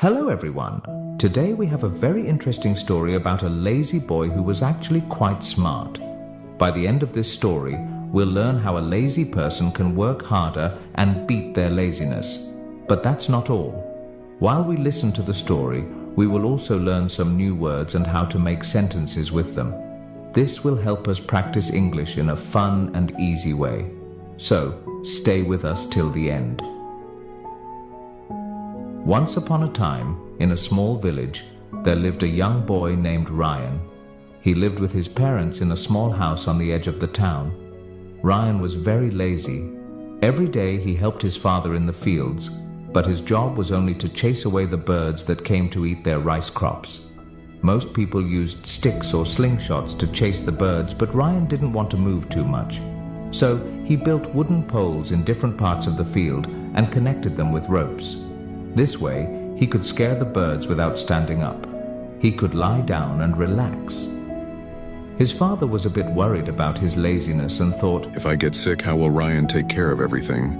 Hello everyone. Today we have a very interesting story about a lazy boy who was actually quite smart. By the end of this story, we'll learn how a lazy person can work harder and beat their laziness. But that's not all. While we listen to the story, we will also learn some new words and how to make sentences with them. This will help us practice English in a fun and easy way. So, stay with us till the end. Once upon a time, in a small village, there lived a young boy named Ryan. He lived with his parents in a small house on the edge of the town. Ryan was very lazy. Every day he helped his father in the fields, but his job was only to chase away the birds that came to eat their rice crops. Most people used sticks or slingshots to chase the birds, but Ryan didn't want to move too much. So he built wooden poles in different parts of the field and connected them with ropes. This way, he could scare the birds without standing up. He could lie down and relax. His father was a bit worried about his laziness and thought, "If I get sick, how will Ryan take care of everything?"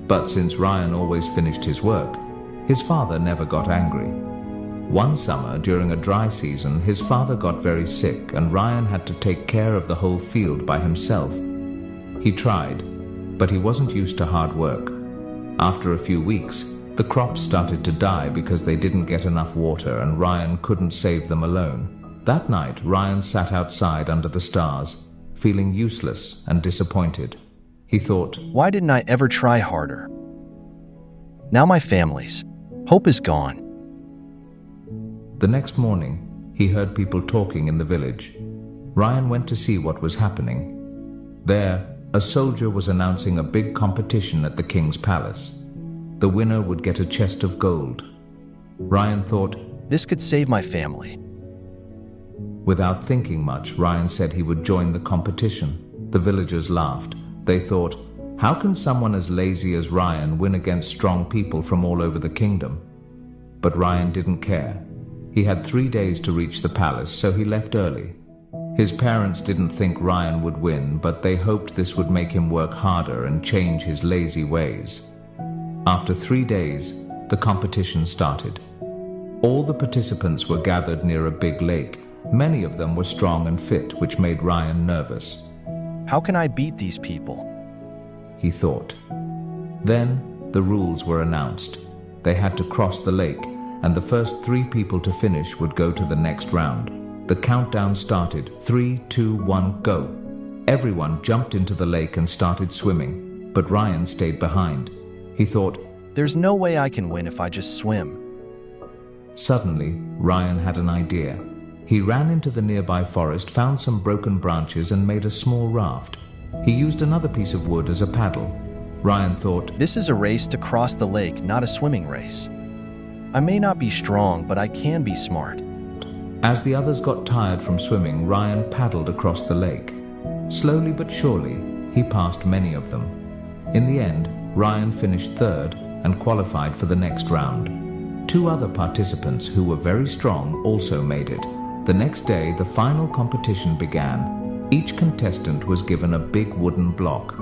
But since Ryan always finished his work, his father never got angry. One summer, during a dry season, his father got very sick and Ryan had to take care of the whole field by himself. He tried, but he wasn't used to hard work. After a few weeks, the crops started to die because they didn't get enough water and Ryan couldn't save them alone. That night, Ryan sat outside under the stars, feeling useless and disappointed. He thought, "Why didn't I ever try harder? Now my family's hope is gone." The next morning, he heard people talking in the village. Ryan went to see what was happening. There, a soldier was announcing a big competition at the king's palace. The winner would get a chest of gold. Ryan thought, "This could save my family." Without thinking much, Ryan said he would join the competition. The villagers laughed. They thought, how can someone as lazy as Ryan win against strong people from all over the kingdom? But Ryan didn't care. He had 3 days to reach the palace, so he left early. His parents didn't think Ryan would win, but they hoped this would make him work harder and change his lazy ways. After 3 days, the competition started. All the participants were gathered near a big lake. Many of them were strong and fit, which made Ryan nervous. "How can I beat these people?" he thought. Then the rules were announced. They had to cross the lake, and the first 3 people to finish would go to the next round. The countdown started. 3, 2, 1, go. Everyone jumped into the lake and started swimming, but Ryan stayed behind. He thought, "There's no way I can win if I just swim." Suddenly, Ryan had an idea. He ran into the nearby forest, found some broken branches and made a small raft. He used another piece of wood as a paddle. Ryan thought, "This is a race to cross the lake, not a swimming race. I may not be strong, but I can be smart." As the others got tired from swimming, Ryan paddled across the lake. Slowly but surely, he passed many of them. In the end, Ryan finished third and qualified for the next round. 2 other participants who were very strong also made it. The next day, the final competition began. Each contestant was given a big wooden block.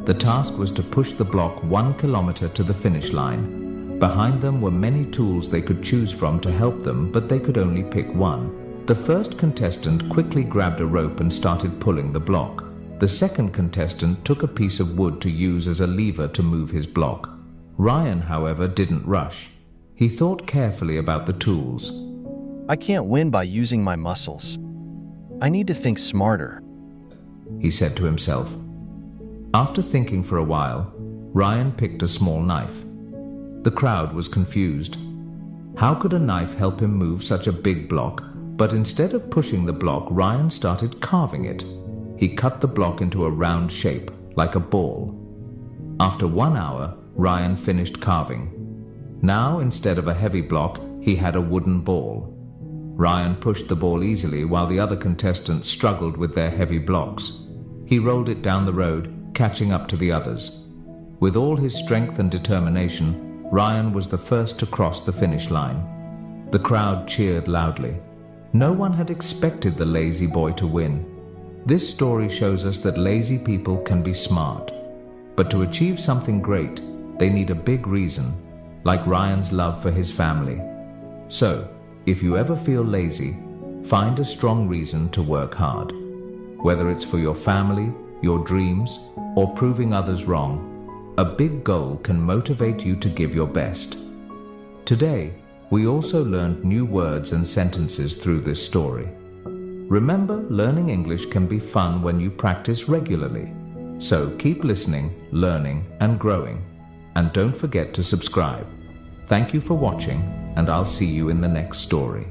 The task was to push the block 1 kilometer to the finish line. Behind them were many tools they could choose from to help them, but they could only pick one. The first contestant quickly grabbed a rope and started pulling the block. The second contestant took a piece of wood to use as a lever to move his block. Ryan, however, didn't rush. He thought carefully about the tools. "I can't win by using my muscles. I need to think smarter," he said to himself. After thinking for a while, Ryan picked a small knife. The crowd was confused. How could a knife help him move such a big block? But instead of pushing the block, Ryan started carving it. He cut the block into a round shape, like a ball. After 1 hour, Ryan finished carving. Now, instead of a heavy block, he had a wooden ball. Ryan pushed the ball easily while the other contestants struggled with their heavy blocks. He rolled it down the road, catching up to the others. With all his strength and determination, Ryan was the first to cross the finish line. The crowd cheered loudly. No one had expected the lazy boy to win. This story shows us that lazy people can be smart. But to achieve something great, they need a big reason. like Ryan's love for his family. So, if you ever feel lazy, find a strong reason to work hard. Whether it's for your family, your dreams, or proving others wrong, a big goal can motivate you to give your best. Today, we also learned new words and sentences through this story. Remember, learning English can be fun when you practice regularly. So keep listening, learning, and growing. And don't forget to subscribe. Thank you for watching, and I'll see you in the next story.